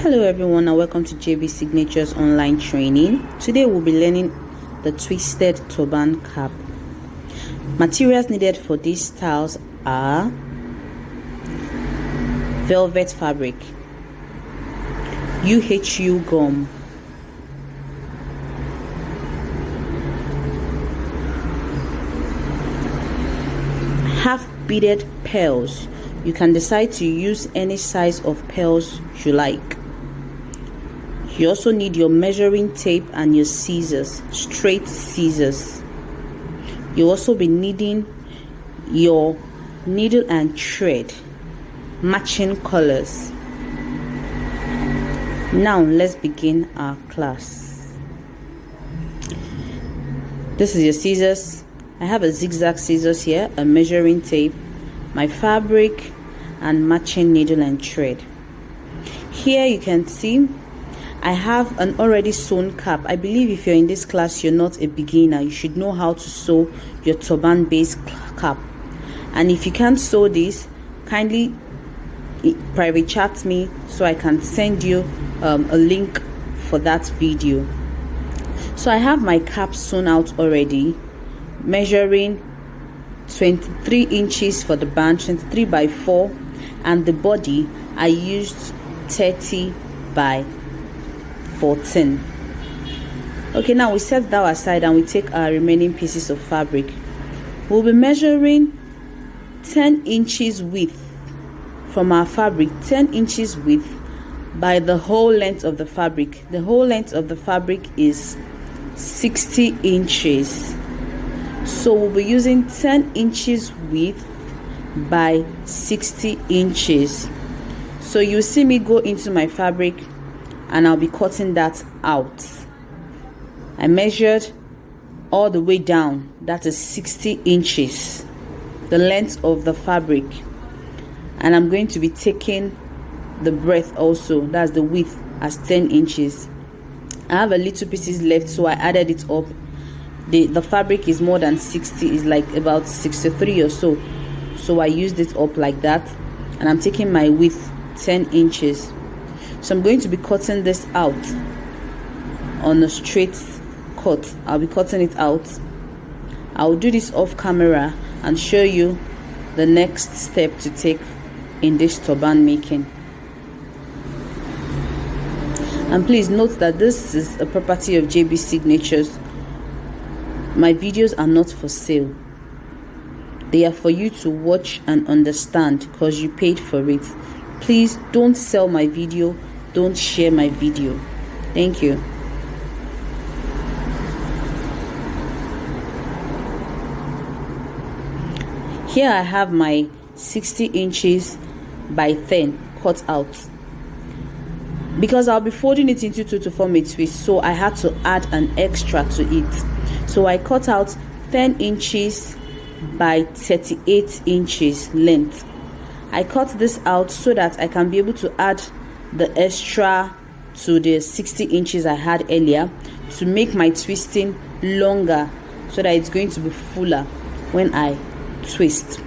Hello everyone and welcome to JB Signatures online training. Today we'll be learning the twisted turban cap. Materials needed for these styles are velvet fabric, UHU gum, half beaded pearls. You can decide to use any size of pearls you like. You also need your measuring tape and your scissors, straight scissors. You'll also be needing your needle and thread, matching colors. Now let's begin our class. This is your scissors. I have a zigzag scissors here, a measuring tape, my fabric, and matching needle and thread. Here you can see I have an already sewn cap. I believe if you're in this class, you're not a beginner. You should know how to sew your turban base cap. And if you can't sew this, kindly private chat me so I can send you a link for that video. So I have my cap sewn out already, measuring 23 inches for the band, 23 by 4, and the body I used 30 by 14. Okay, now we set that aside and we take our remaining pieces of fabric. We'll be measuring 10 inches width from our fabric, 10 inches width by the whole length of the fabric. The whole length of the fabric is 60 inches. So we'll be using 10 inches width by 60 inches. So you see me go into my fabric and I'll be cutting that out. I measured all the way down, that is 60 inches, the length of the fabric. And I'm going to be taking the breadth also, that's the width, as 10 inches. I have a little pieces left, so I added it up. The fabric is more than 60, is like about 63 or so. So I used it up like that, and I'm taking my width 10 inches. So I'm going to be cutting this out on a straight cut. I'll be cutting it out. I'll do this off camera and show you the next step to take in this turban making. And please note that this is a property of JB Signatures. My videos are not for sale. They are for you to watch and understand because you paid for it. Please don't sell my video. Don't share my video. Thank you. Here I have my 60 inches by 10 cut out. Because I'll be folding it into two to form a twist, so I had to add an extra to it. So I cut out 10 inches by 38 inches length. I cut this out so that I can be able to add the extra to the 60 inches I had earlier to make my twisting longer, so that it's going to be fuller when I twist.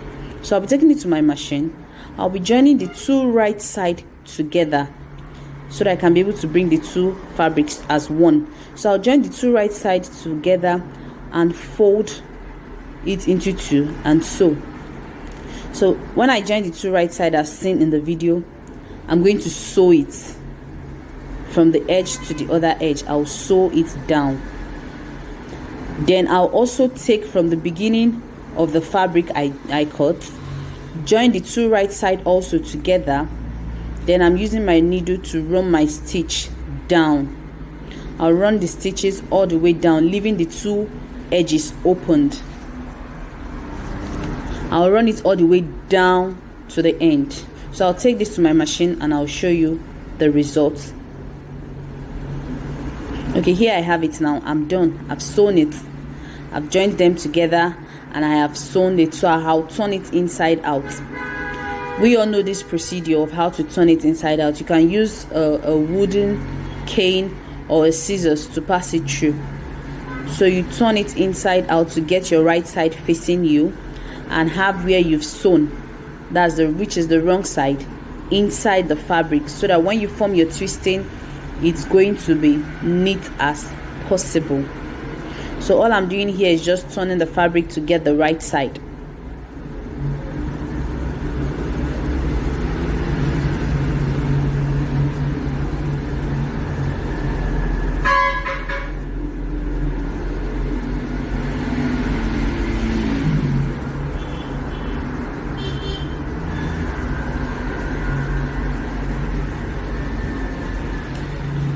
So I'll be taking it to my machine. I'll be joining the two right side together so that I can be able to bring the two fabrics as one. So I'll join the two right sides together and fold it into two and sew. So when I join the two right side as seen in the video, I'm going to sew it from the edge to the other edge. I'll sew it down. Then I'll also take from the beginning of the fabric I cut, join the two right side also together. Then I'm using my needle to run my stitch down. I'll run the stitches all the way down, leaving the two edges opened. I'll run it all the way down to the end. So I'll take this to my machine and I'll show you the results. Okay, here I have it now. I'm done. I've sewn it. I've joined them together and I have sewn it. So I'll turn it inside out. We all know this procedure of how to turn it inside out. You can use a wooden cane or a scissors to pass it through. So you turn it inside out to get your right side facing you and have where you've sewn, that's which is the wrong side, inside the fabric, so that when you form your twisting, it's going to be neat as possible. So all I'm doing here is just turning the fabric to get the right side.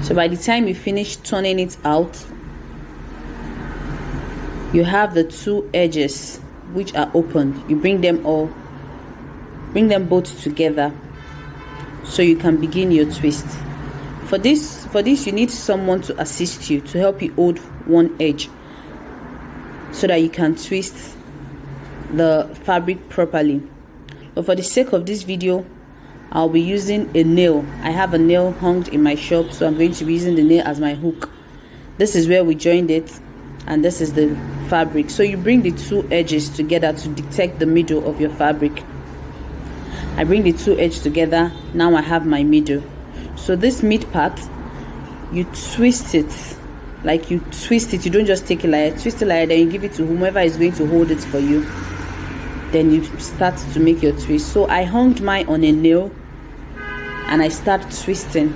So by the time you finish turning it out, you have the two edges which are open. You bring them both together so you can begin your twist. For this you need someone to assist you, to help you hold one edge so that you can twist the fabric properly. But for the sake of this video, I'll be using a nail. I have a nail hung in my shop, so I'm going to be using the nail as my hook. This is where we joined it, and this is the fabric. So you bring the two edges together to detect the middle of your fabric. I bring the two edges together. Now I have my middle. So this mid part, you twist it. Like you twist it, you don't just take it like that. Twist it like that, then you give it to whomever is going to hold it for you. Then you start to make your twist. So I hung mine on a nail and I start twisting.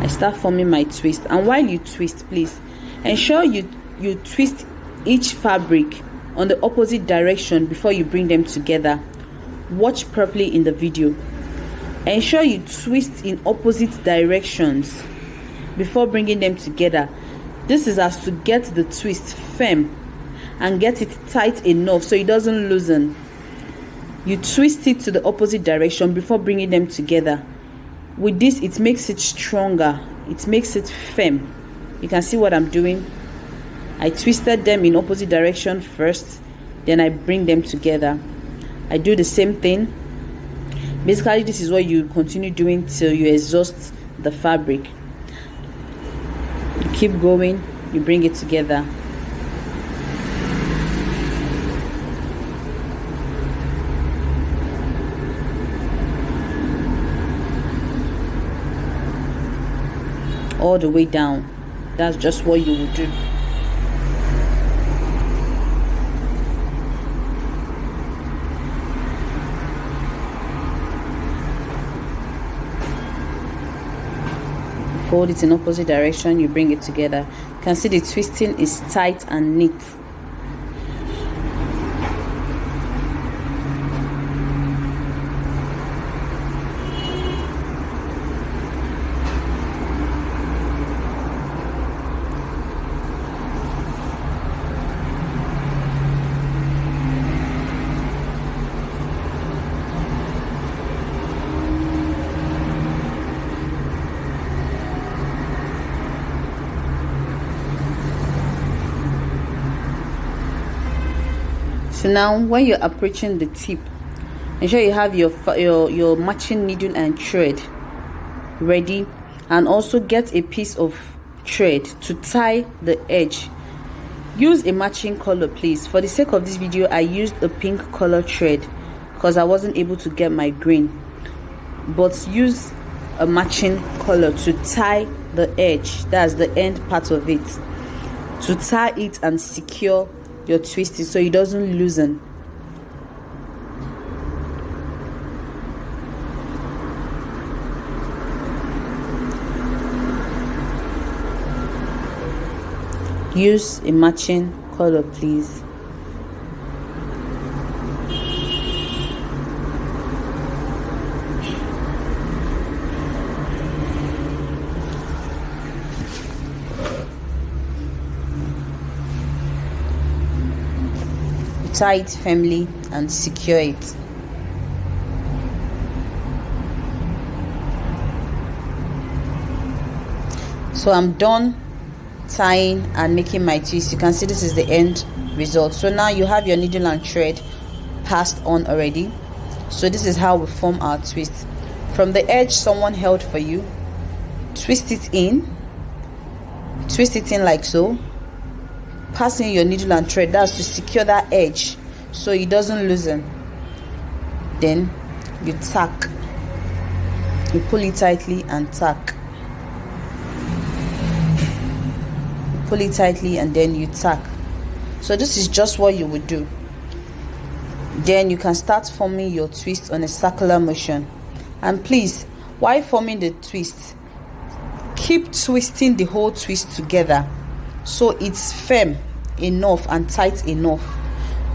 I start forming my twist. And while you twist, please ensure you twist each fabric on the opposite direction before you bring them together. Watch properly in the video. Ensure you twist in opposite directions before bringing them together. This is as to get the twist firm and get it tight enough so it doesn't loosen. You twist it to the opposite direction before bringing them together. With this, it makes it stronger. It makes it firm. You can see what I'm doing. I twisted them in opposite direction first, then I bring them together. I do the same thing. Basically, this is what you continue doing till you exhaust the fabric. You keep going, you bring it together. All the way down. That's just what you will do. Fold it in opposite direction, you bring it together. You can see the twisting is tight and neat. So now when you're approaching the tip, ensure you have your matching needle and thread ready, and also get a piece of thread to tie the edge. Use a matching color, please. For the sake of this video, I used a pink color thread because I wasn't able to get my green, but use a matching color to tie the edge. That's the end part of it, to tie it and secure your twisting so it doesn't loosen. Use a matching color, please. Tie it firmly and secure it. So I'm done tying and making my twist. You can see this is the end result. So now you have your needle and thread passed on already. So this is how we form our twist. From the edge someone held for you, twist it in like so, passing your needle and thread. That's to secure that edge so it doesn't loosen. Then you tack. You pull it tightly and tack. You pull it tightly and then you tack. So this is just what you would do. Then you can start forming your twist on a circular motion. And please, while forming the twist, keep twisting the whole twist together so it's firm enough and tight enough.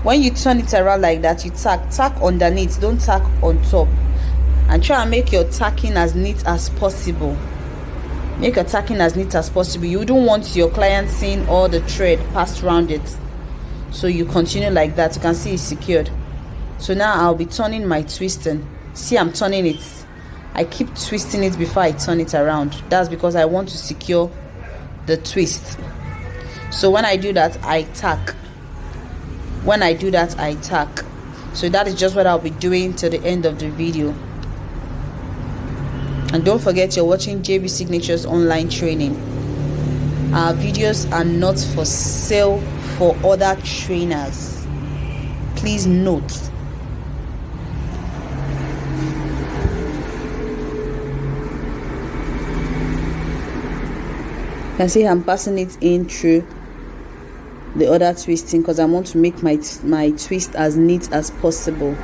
When you turn it around like that, you tack underneath, don't tack on top. And try and make your tacking as neat as possible. Make your tacking as neat as possible. You don't want your client seeing all the thread passed around it. So you continue like that. You can see it's secured. So now I'll be turning my twisting. See, I'm turning it. I keep twisting it before I turn it around. That's because I want to secure the twist. So when I do that, I tack. When I do that, I tack. So that is just what I'll be doing till the end of the video. And don't forget, you're watching JB Signatures online training. Our videos are not for sale for other trainers. Please note. You can see I'm passing it in through the other twisting because I want to make my twist as neat as possible.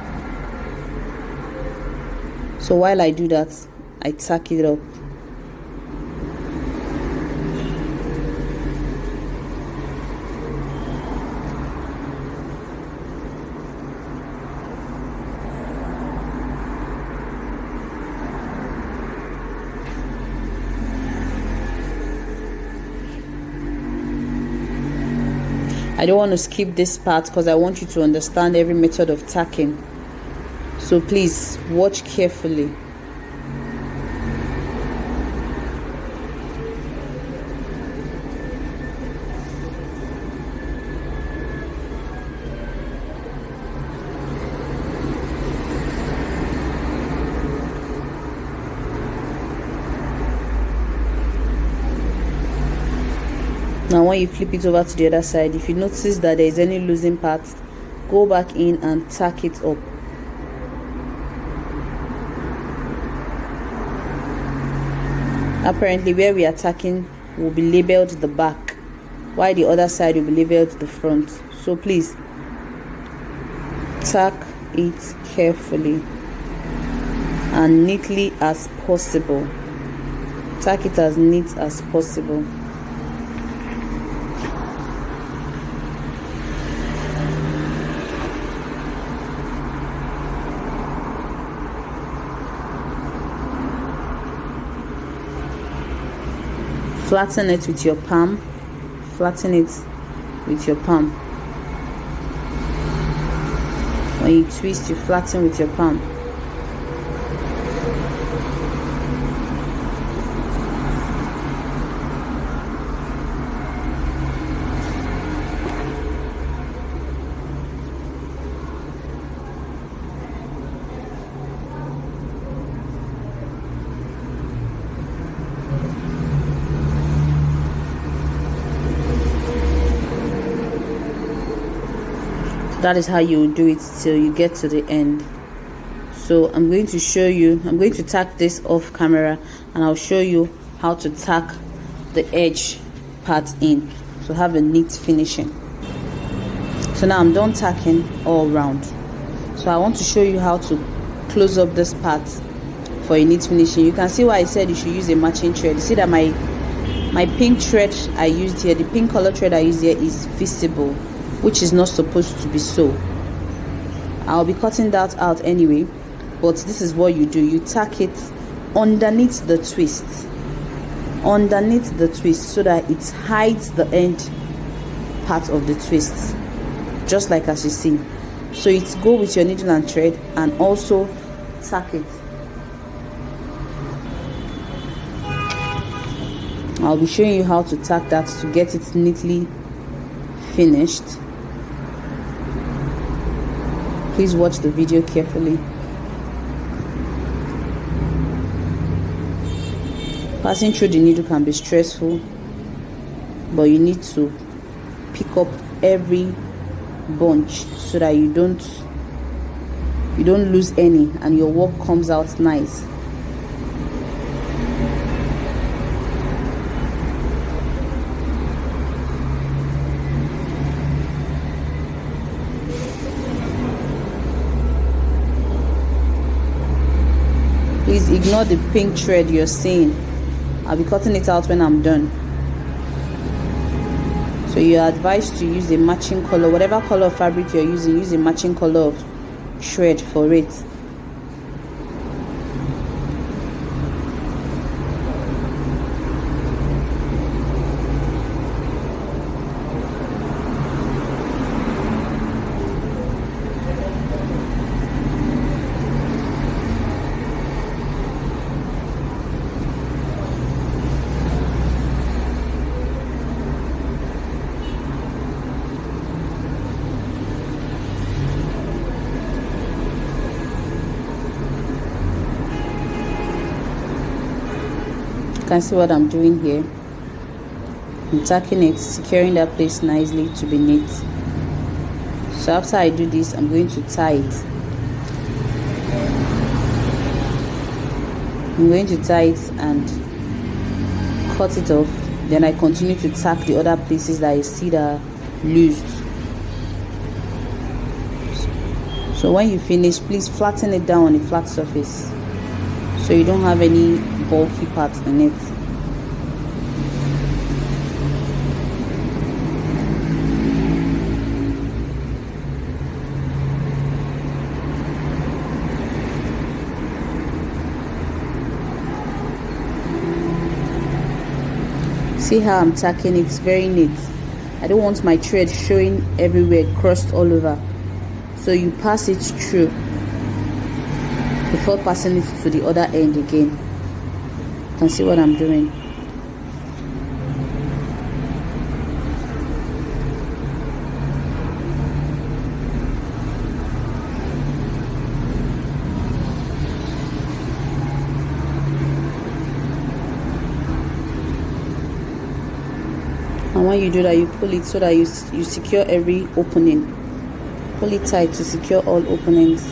So while I do that, I tack it up. I don't want to skip this part because I want you to understand every method of tacking. So please watch carefully. Now when you flip it over to the other side, if you notice that there is any losing part, go back in and tack it up. Apparently where we are tacking will be labeled the back, while the other side will be labeled the front. So please tack it carefully and neatly as possible. Tack it as neat as possible. Flatten it with your palm. Flatten it with your palm. When you twist, you flatten with your palm. That is how you do it till you get to the end. So I'm going to show you, I'm going to tack this off camera and I'll show you how to tack the edge part in, so have a neat finishing. So now I'm done tacking all round. So I want to show you how to close up this part for a neat finishing. You can see why I said you should use a matching thread. You see that my pink thread I used here, the pink color thread I used here is visible, which is not supposed to be so. I'll be cutting that out anyway, but this is what you do. You tack it underneath the twist, so that it hides the end part of the twist, just like as you see. So it's go with your needle and thread and also tack it. I'll be showing you how to tack that to get it neatly finished. Please watch the video carefully. Passing through the needle can be stressful, but you need to pick up every bunch so that you don't you don't lose any and your work comes out nice. Please ignore the pink thread you're seeing. I'll be cutting it out when I'm done. So you're advised to use a matching color, whatever color of fabric you're using, use a matching color of thread for it. You can see what I'm doing here. I'm tacking it, securing that place nicely to be neat. So after I do this, I'm going to tie it. I'm going to tie it and cut it off. Then I continue to tack the other places that I see that are loosed. So when you finish, please flatten it down on a flat surface so you don't have any bulky parts in it. See how I'm tacking it? It's very neat. I don't want my thread showing everywhere, crossed all over. So you pass it through before passing it to the other end again. You can see what I'm doing. And when you do that, you pull it so that you secure every opening. Pull it tight to secure all openings.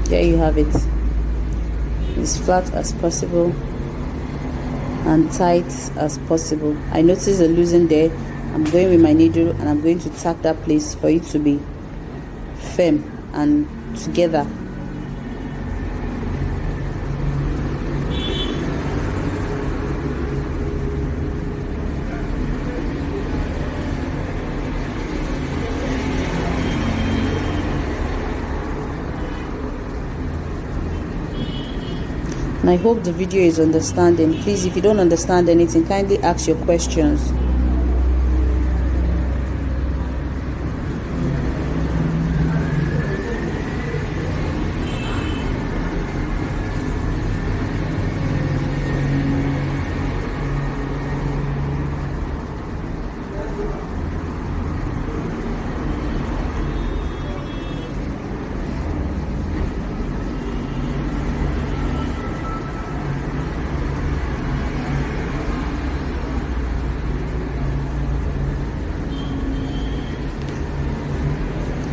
There you have it. As flat as possible and tight as possible. I noticed a loosen there. I'm going with my needle and I'm going to tack that place for it to be firm and together. And I hope the video is understanding. Please, if you don't understand anything, kindly ask your questions.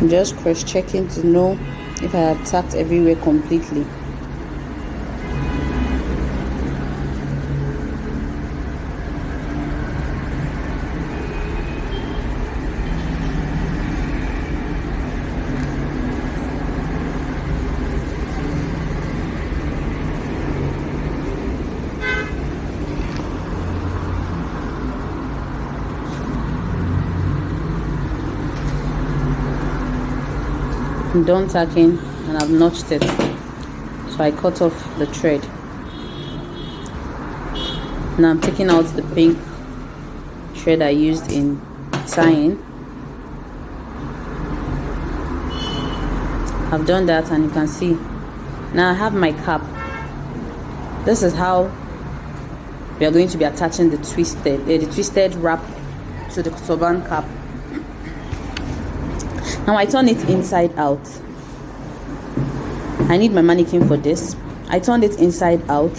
I'm just cross-checking to know if I have tacked everywhere completely. I'm done tacking and I've notched it, so I cut off the thread. Now I'm taking out the pink thread I used in tying. I've done that and you can see now I have my cap. This is how we are going to be attaching the twisted wrap to the turban cap. Now I turn it inside out. I need my mannequin for this. I turned it inside out,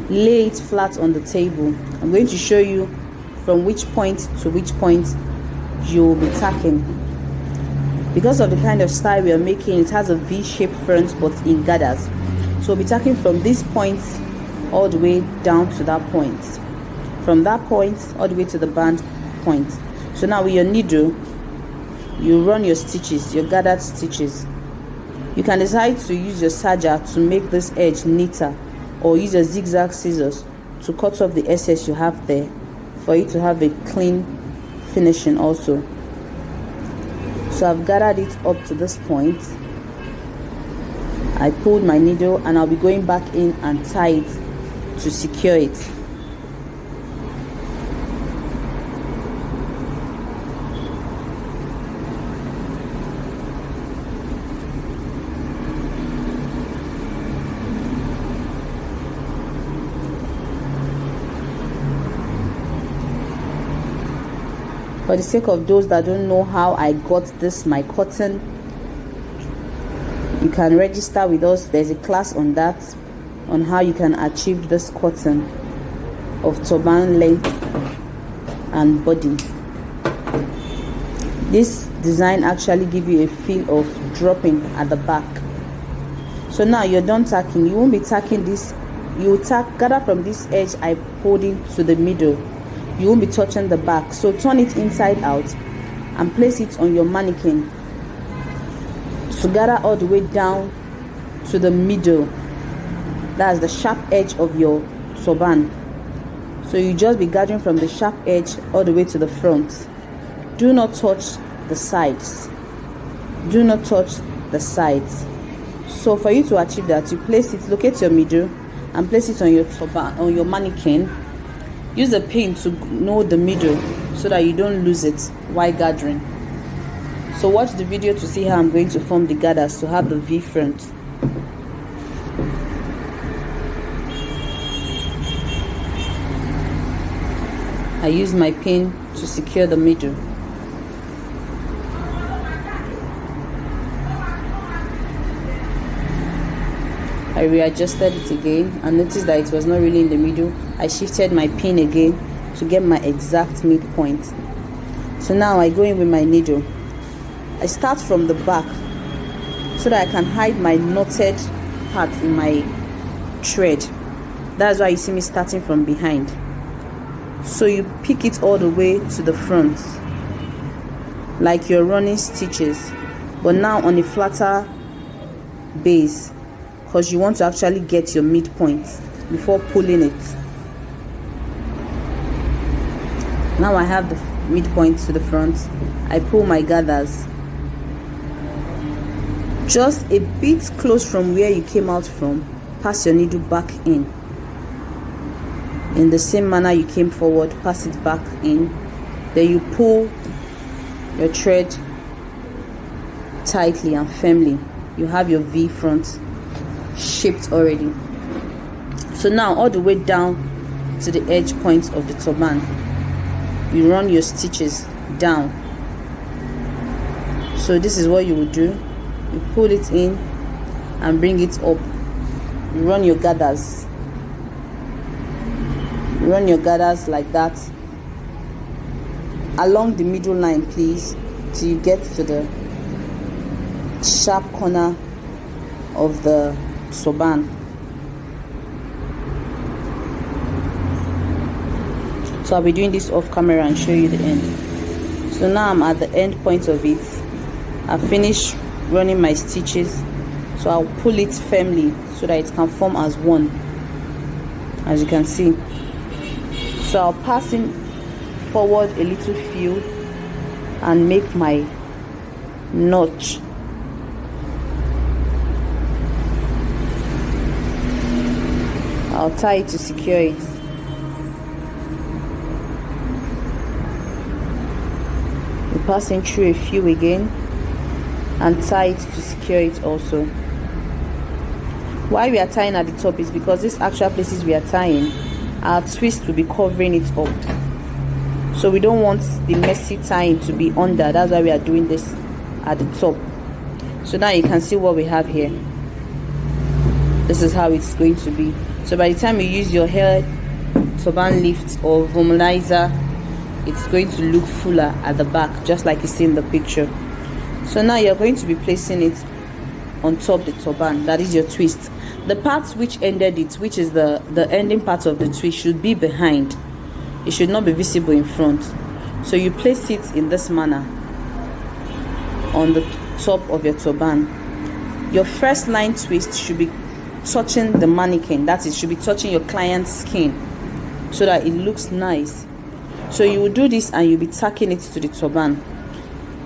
lay it flat on the table. I'm going to show you from which point to which point you'll be tacking. Because of the kind of style we are making, it has a V-shaped front but in gathers. So we'll be tacking from this point all the way down to that point, from that point all the way to the band point. So now with your needle, you run your stitches, your gathered stitches. You can decide to use your serger to make this edge neater, or use your zigzag scissors to cut off the excess you have there, for you to have a clean finishing also. So I've gathered it up to this point. I pulled my needle and I'll be going back in and tie it to secure it. For the sake of those that don't know how I got this, my cotton, you can register with us. There's a class on that, on how you can achieve this cotton of turban length and body. This design actually gives you a feel of dropping at the back. So now you're done tacking. You won't be tacking this. You will gather from this edge I pulled into the middle. You won't be touching the back. So turn it inside out and place it on your mannequin to gather all the way down to the middle. That's the sharp edge of your turban. So you just be gathering from the sharp edge all the way to the front. Do not touch the sides. Do not touch the sides. So for you to achieve that, you place it, locate your middle and place it on your turban, on your mannequin. Use a pin to know the middle so that you don't lose it while gathering. So watch the video to see how I'm going to form the gathers to have the V front. I use my pin to secure the middle. I readjusted it again and noticed that it was not really in the middle. I shifted my pin again to get my exact midpoint. So now I go in with my needle. I start from the back so that I can hide my knotted part in my thread. That's why you see me starting from behind. So you pick it all the way to the front, like you're running stitches, but now on a flatter base, because you want to actually get your midpoint before pulling it. Now I have the midpoint to the front. I pull my gathers just a bit close from where you came out from. Pass your needle back in the same manner you came forward. Pass it back in. Then you pull your thread tightly and firmly. You have your V front shaped already. So now all the way down to the edge point of the turban, you run your stitches down. So this is what you will do. You pull it in and bring it up. You run your gathers. Run your gathers like that along the middle line, please, till you get to the sharp corner of the turban. So I'll be doing this off camera and show you the end. So now I'm at the end point of it. I've finished running my stitches, so I'll pull it firmly so that it can form as one, as you can see. So I'll pass in forward a little few and make my notch. I'll tie it to secure it. We pass in through a few again and tie it to secure it also. Why we are tying at the top is because these actual places we are tying, our twist will be covering it up. So we don't want the messy tying to be under. That's why we are doing this at the top. So now you can see what we have here. This is how it's going to be. So by the time you use your hair turban lift or voluminizer, it's going to look fuller at the back, just like you see in the picture. So now you're going to be placing it on top the turban. That is your twist. The part which ended it, which is the ending part of the twist, should be behind. It should not be visible in front. So you place it in this manner on the top of your turban. Your first line twist should be touching the mannequin, that is, should be touching your client's skin, so that it looks nice. So you will do this and you'll be tacking it to the turban.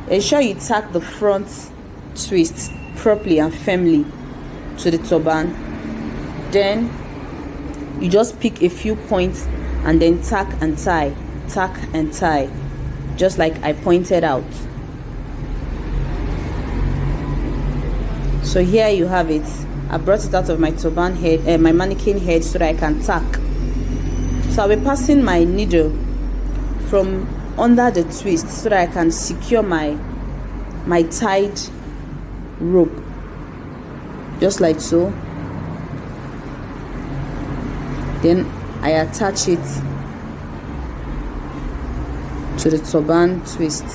Ensure you tack the front twist properly and firmly to the turban. Then you just pick a few points and then tack and tie, just like I pointed out. So here you have it. I brought it out of my turban head, my mannequin head, so that I can tack. So I'll be passing my needle from under the twist so that I can secure my tied rope, just like so. Then I attach it to the turban twist.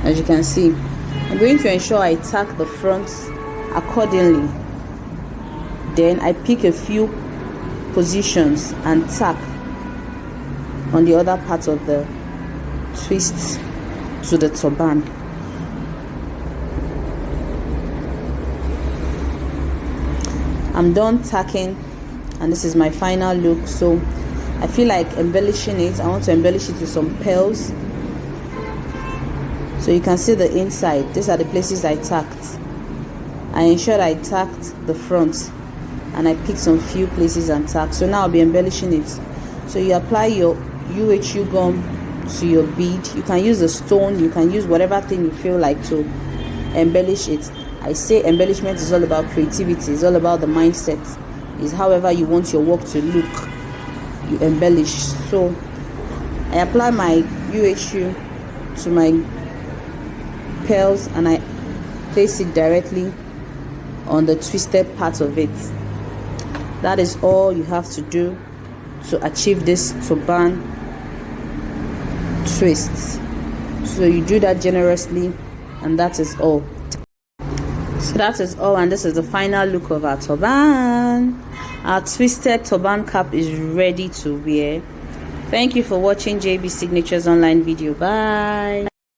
As you can see, I'm going to ensure I tack the front accordingly. Then I pick a few positions and tack on the other part of the twist to the turban. I'm done tacking, and this is my final look. So I feel like embellishing it. I want to embellish it with some pearls. So you can see the inside. These are the places I tacked. I ensured I tacked the front, and I picked some few places and tacked. So now I'll be embellishing it. So you apply your UHU gum to your bead. You can use a stone, you can use whatever thing you feel like to embellish it. I say embellishment is all about creativity, it's all about the mindset. It's however you want your work to look, you embellish. So I apply my UHU to my pearls and I place it directly on the twisted part of it. That is all you have to do to achieve this turban twist. So you do that generously, and that is all. So that is all, and this is the final look of our turban. Our twisted turban cap is ready to wear. Thank you for watching JB Signatures online video. Bye.